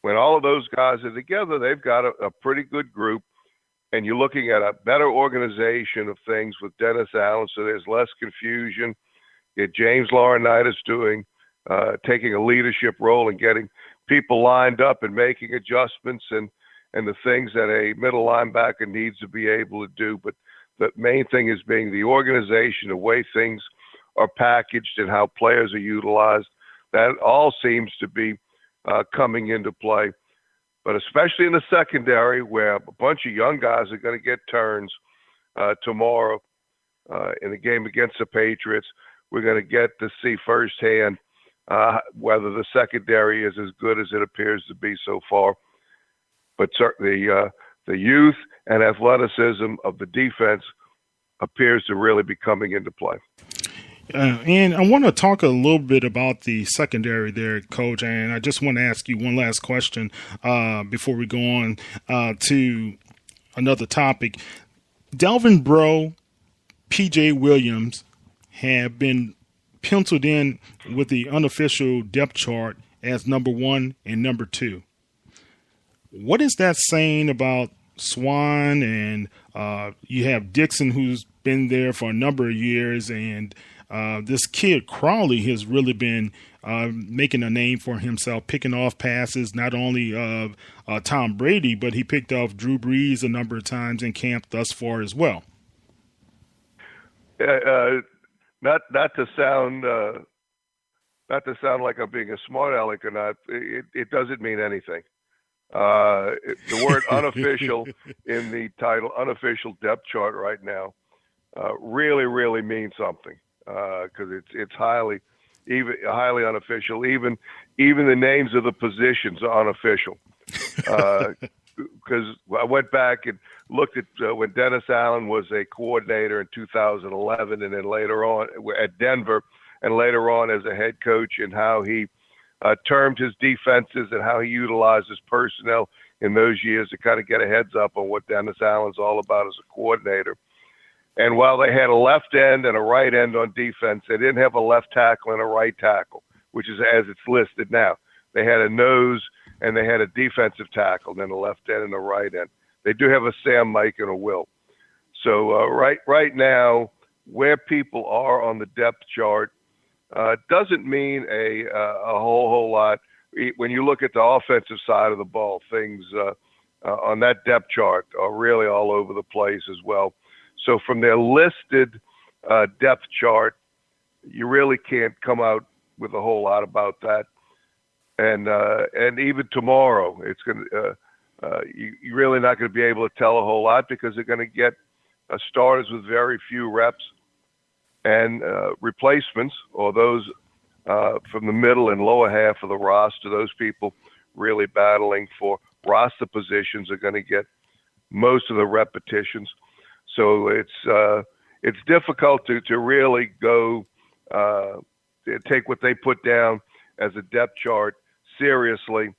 when all of those guys are together, they've got a pretty good group. And you're looking at a better organization of things with Dennis Allen, so there's less confusion. Get James Laurinaitis taking a leadership role and getting people lined up and making adjustments and the things that a middle linebacker needs to be able to do. But the main thing is being the organization, the way things are packaged and how players are utilized. That all seems to be coming into play. But especially in the secondary, where a bunch of young guys are going to get turns tomorrow in the game against the Patriots, we're going to get to see firsthand whether the secondary is as good as it appears to be so far. But certainly the youth and athleticism of the defense appears to really be coming into play. And I want to talk a little bit about the secondary there, Coach, and I just want to ask you one last question before we go on to another topic. Delvin Breaux, P.J. Williams have been penciled in with the unofficial depth chart as number 1 and number 2. What is that saying about Swan? And you have Dixon, who's been there for a number of years, and this kid Crawley has really been making a name for himself, picking off passes not only of Tom Brady, but he picked off Drew Brees a number of times in camp thus far as well. Not to sound like I'm being a smart aleck or not. It doesn't mean anything. The word unofficial in the title, unofficial depth chart right now, really, really means something. Because it's highly unofficial. Even the names of the positions are unofficial. Because I went back and looked at when Dennis Allen was a coordinator in 2011, and then later on at Denver, and later on as a head coach, and how he termed his defenses and how he utilized his personnel in those years to kind of get a heads up on what Dennis Allen's all about as a coordinator. And while they had a left end and a right end on defense, they didn't have a left tackle and a right tackle, which is as it's listed now. They had a nose and they had a defensive tackle, then a left end and a right end. They do have a Sam, Mike, and a Will. So right now, where people are on the depth chart doesn't mean a whole lot. When you look at the offensive side of the ball, things on that depth chart are really all over the place as well. So from their listed depth chart, you really can't come out with a whole lot about that. And even tomorrow, it's going you're really not going to be able to tell a whole lot, because they're going to get starters with very few reps and replacements, or those from the middle and lower half of the roster. Those people really battling for roster positions are going to get most of the repetitions. So it's difficult to really go take what they put down as a depth chart seriously.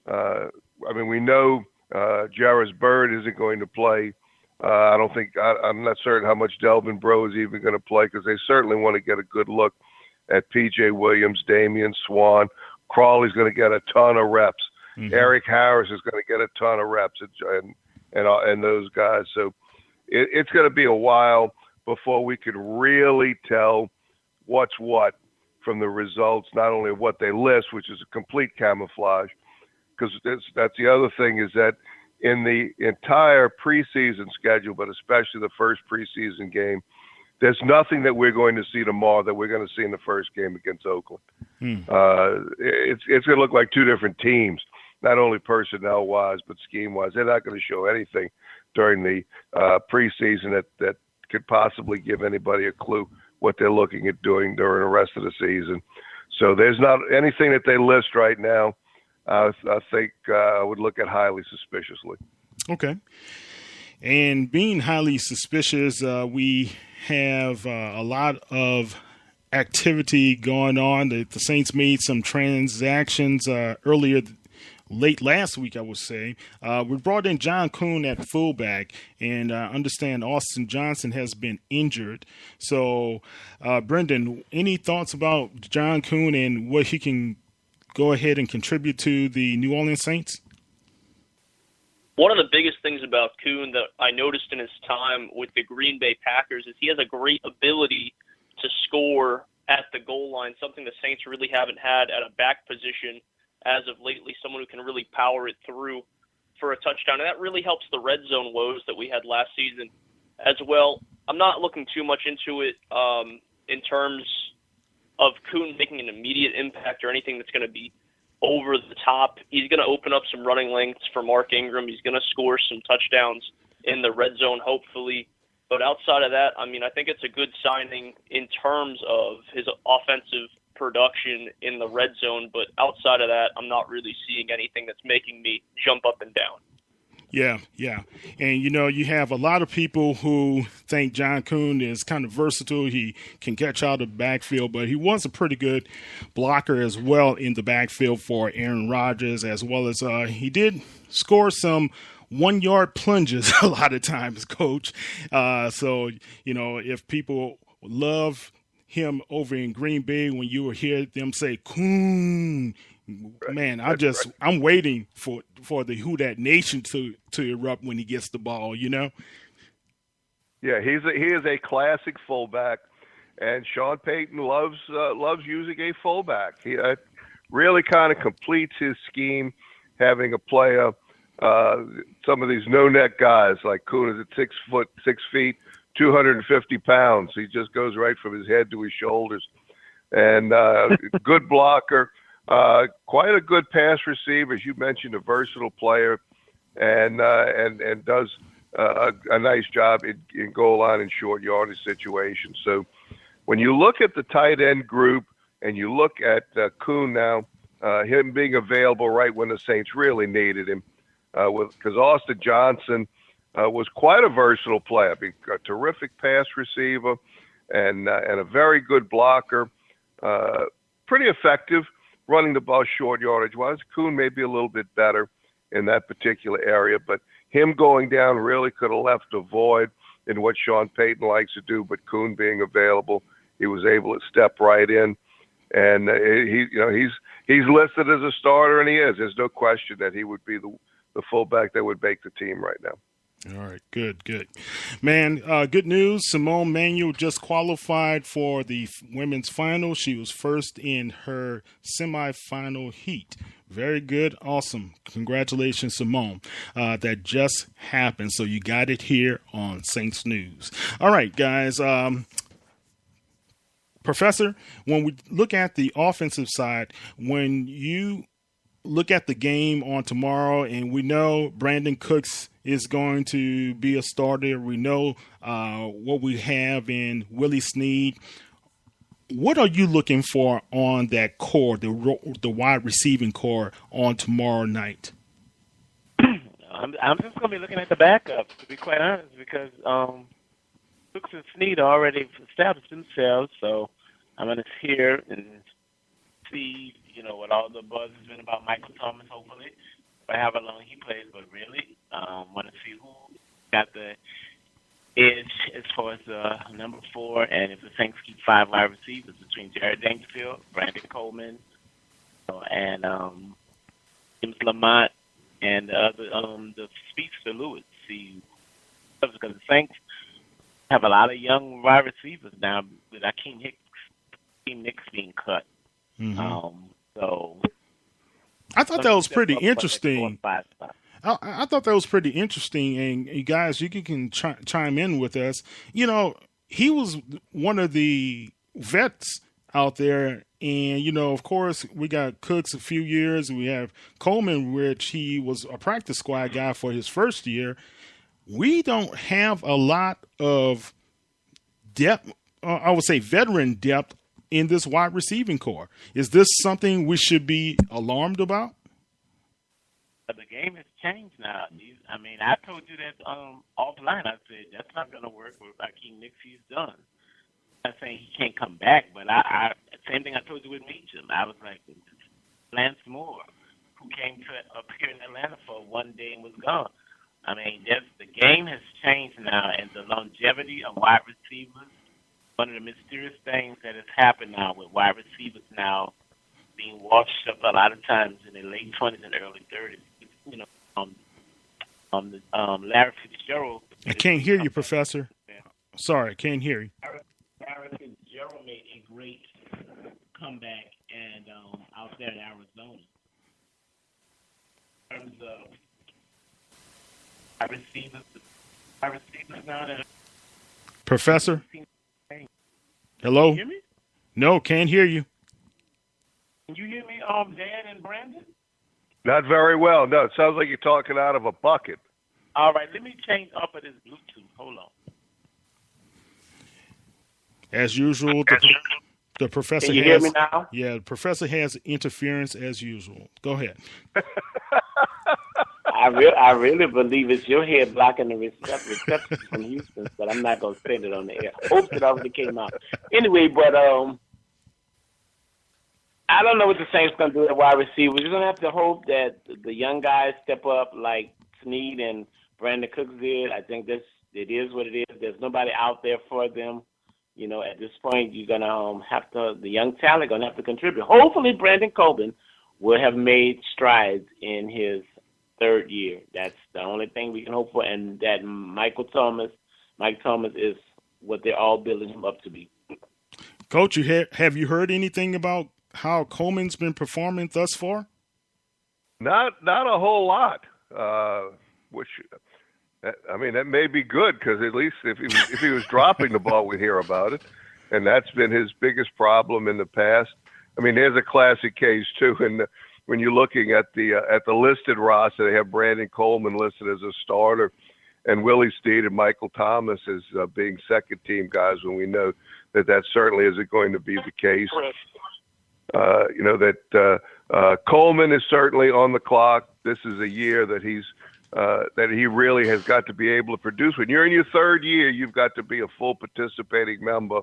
I mean, we know Jarvis Byrd isn't going to play. I'm not certain how much Delvin Breaux is even going to play, because they certainly want to get a good look at P.J. Williams, Damian Swan. Crawley's going to get a ton of reps. Mm-hmm. Eric Harris is going to get a ton of reps, and those guys. So it's going to be a while before we can really tell what's what from the results, not only of what they list, which is a complete camouflage, because that's the other thing, is that in the entire preseason schedule, but especially the first preseason game, there's nothing that we're going to see tomorrow that we're going to see in the first game against Oakland. It's going to look like two different teams, not only personnel-wise, but scheme-wise. They're not going to show anything during the preseason that could possibly give anybody a clue what they're looking at doing during the rest of the season. So there's not anything that they list right now. I think I would look at highly suspiciously. Okay. And being highly suspicious, we have a lot of activity going on. The Saints made some transactions late last week, I would say. We brought in John Kuhn at fullback, and I understand Austin Johnson has been injured. So, Brendan, any thoughts about John Kuhn and what he can go ahead and contribute to the New Orleans Saints? One of the biggest things about Kuhn that I noticed in his time with the Green Bay Packers is he has a great ability to score at the goal line, something the Saints really haven't had at a back position as of lately, someone who can really power it through for a touchdown. And that really helps the red zone woes that we had last season as well. I'm not looking too much into it in terms of Kuhn making an immediate impact or anything that's going to be over the top. He's going to open up some running lengths for Mark Ingram. He's going to score some touchdowns in the red zone, hopefully. But outside of that, I mean, I think it's a good signing in terms of his offensive production in the red zone. But outside of that, I'm not really seeing anything that's making me jump up and down. Yeah. And, you have a lot of people who think John Kuhn is kind of versatile. He can catch out of the backfield, but he was a pretty good blocker as well in the backfield for Aaron Rodgers, as well as he did score some 1-yard plunges a lot of times, Coach. So, if people love him over in Green Bay, when you will hear them say, Kuhn, man, I'm waiting for the Who Dat Nation to erupt when he gets the ball, Yeah, he is a classic fullback, and Sean Payton loves using a fullback. He really kind of completes his scheme, having a player. Some of these no-neck guys like Kuhn is at 6 feet, 250 pounds. He just goes right from his head to his shoulders, and good blocker. Quite a good pass receiver, as you mentioned, a versatile player, and does a nice job in goal line and short yardage situations. So when you look at the tight end group and you look at Kuhn now, him being available right when the Saints really needed him, because Austin Johnson was quite a versatile player, a terrific pass receiver and a very good blocker, pretty effective running the ball short yardage wise. Kuhn may be a little bit better in that particular area, but him going down really could have left a void in what Sean Payton likes to do. But Kuhn being available, he was able to step right in, and he's listed as a starter, and he is. There's no question that he would be the fullback that would make the team right now. All right, good. Man, good news. Simone Manuel just qualified for the women's final. She was first in her semifinal heat. Very good. Awesome. Congratulations, Simone. That just happened, so you got it here on Saints News. All right, guys. Professor, when we look at the offensive side, when you look at the game on tomorrow, and we know Brandon Cooks is going to be a starter. We know what we have in Willie Snead. What are you looking for on that core, the wide receiving core, on tomorrow night? I'm just going to be looking at the backup, to be quite honest, because Cooks and Snead already established themselves, so I'm going to hear and see, what all the buzz has been about Michael Thomas, hopefully, for however long he plays, but really want to see who got the edge as far as number 4, and if the Saints keep 5 wide receivers between Jared Dangerfield, Brandon Coleman, and James Lamont, and the Speedster Lewis. See, because the Saints have a lot of young wide receivers now with Akeem Hicks being cut. Mm-hmm. So I thought that was pretty interesting. I thought that was pretty interesting, and you guys, you can chime in with us. He was one of the vets out there, and of course, we got Cooks a few years. We have Coleman, which he was a practice squad guy for his first year. We don't have a lot of depth. I would say veteran depth in this wide receiving core. Is this something we should be alarmed about? The game has changed now. I told you that offline. I said that's not going to work with Akeem Hicks. He's done. I'm not saying he can't come back, but I same thing I told you with Meacham. I was like, Lance Moore, who came up here in Atlanta for one day and was gone. The game has changed now, and the longevity of wide receivers. One of the mysterious things that has happened now with wide receivers now being washed up a lot of times in the late 20s and early 30s. You know, Larry Fitzgerald. I can't hear you, Professor. Sorry, I can't hear you. Larry Fitzgerald made a great comeback and out there in Arizona. In terms of I receivers now that Professor? Hello? Can you hear me? No, can't hear you. Can you hear me, Dan and Brandon? Not very well. No, it sounds like you're talking out of a bucket. All right, let me change up of this Bluetooth. Hold on. As usual, the professor Can you has, hear me now? Yeah, the professor has interference as usual. Go ahead. I really believe it's your head blocking the reception from Houston, but I'm not going to say it on the air. Hopes it already came out. Anyway, but I don't know what the Saints going to do at wide receiver. We're going to have to hope that the young guys step up like Snead and Brandon Cooks did. I think it is what it is. There's nobody out there for them. You know, at this point, you're going to have to, the young talent going to have to contribute. Hopefully, Brandon Coleman will have made strides in his third year. That's the only thing we can hope for, and that Mike Thomas is what they're all building him up to be. Coach, have you heard anything about how Coleman's been performing thus far? Not a whole lot. Which, I mean, that may be good because at least if he was dropping the ball, we'd hear about it, and that's been his biggest problem in the past. I mean, there's a classic case too, and when you're looking at the listed roster, they have Brandon Coleman listed as a starter, and Willie Steed and Michael Thomas as being second-team guys. When we know that certainly isn't going to be the case. You know that Coleman is certainly on the clock. This is a year that that he really has got to be able to produce. When you're in your third year, you've got to be a full participating member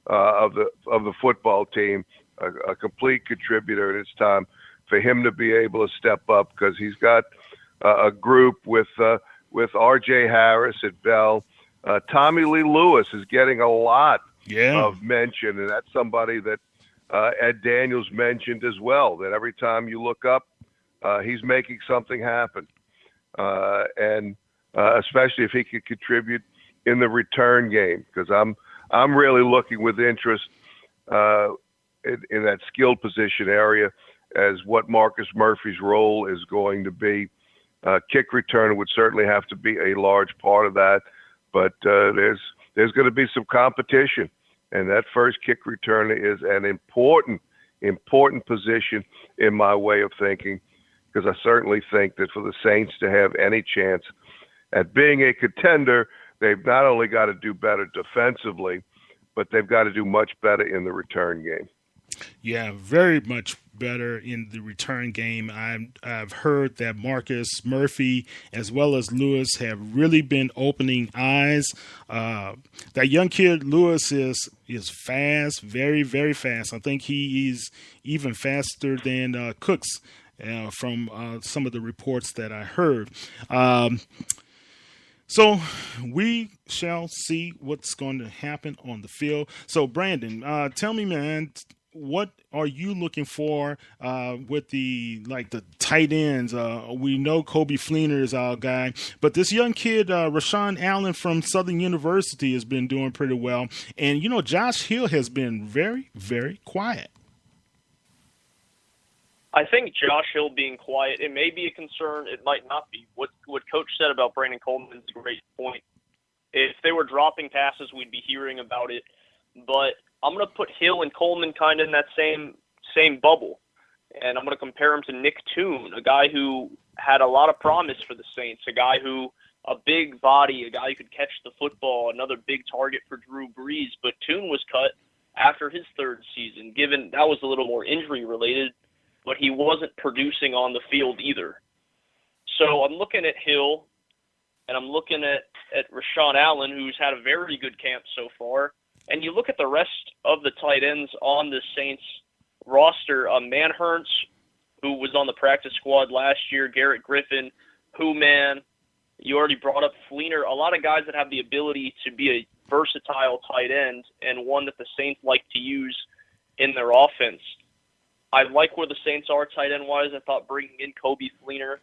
of the football team, a complete contributor, and it's time for him to be able to step up because he's got a group with R.J. Harris at Bell. Tommy Lee Lewis is getting a lot of mention, and that's somebody that Ed Daniels mentioned as well, that every time you look up, he's making something happen. And especially if he could contribute in the return game, because I'm really looking with interest in that skilled position area as what Marcus Murphy's role is going to be. Kick return would certainly have to be a large part of that, but there's going to be some competition, and that first kick return is an important position in my way of thinking, because I certainly think that for the Saints to have any chance at being a contender, they've not only got to do better defensively, but they've got to do much better in the return game. Yeah, very much better in the return game. I've heard that Marcus Murphy as well as Lewis have really been opening eyes. That young kid Lewis is fast, very, very fast. I think he is even faster than Cooks from some of the reports that I heard. So we shall see what's going to happen on the field. So Brandon, tell me, man, what are you looking for with the tight ends? We know Kobe Fleener is our guy, but this young kid, Rashawn Allen from Southern University, has been doing pretty well. And, Josh Hill has been very, very quiet. I think Josh Hill being quiet, it may be a concern. It might not be. What Coach said about Brandon Coleman is a great point. If they were dropping passes, we'd be hearing about it. But I'm going to put Hill and Coleman kind of in that same bubble. And I'm going to compare him to Nick Toon, a guy who had a lot of promise for the Saints, a guy who, a big body, a guy who could catch the football, another big target for Drew Brees. But Toon was cut after his third season, given that was a little more injury-related, but he wasn't producing on the field either. So I'm looking at Hill, and I'm looking at Rashawn Allen, who's had a very good camp so far. And you look at the rest of the tight ends on the Saints roster, Manhurts, who was on the practice squad last year, Garrett Griffin, man, you already brought up Fleener, a lot of guys that have the ability to be a versatile tight end and one that the Saints like to use in their offense. I like where the Saints are tight end wise. I thought bringing in Kobe Fleener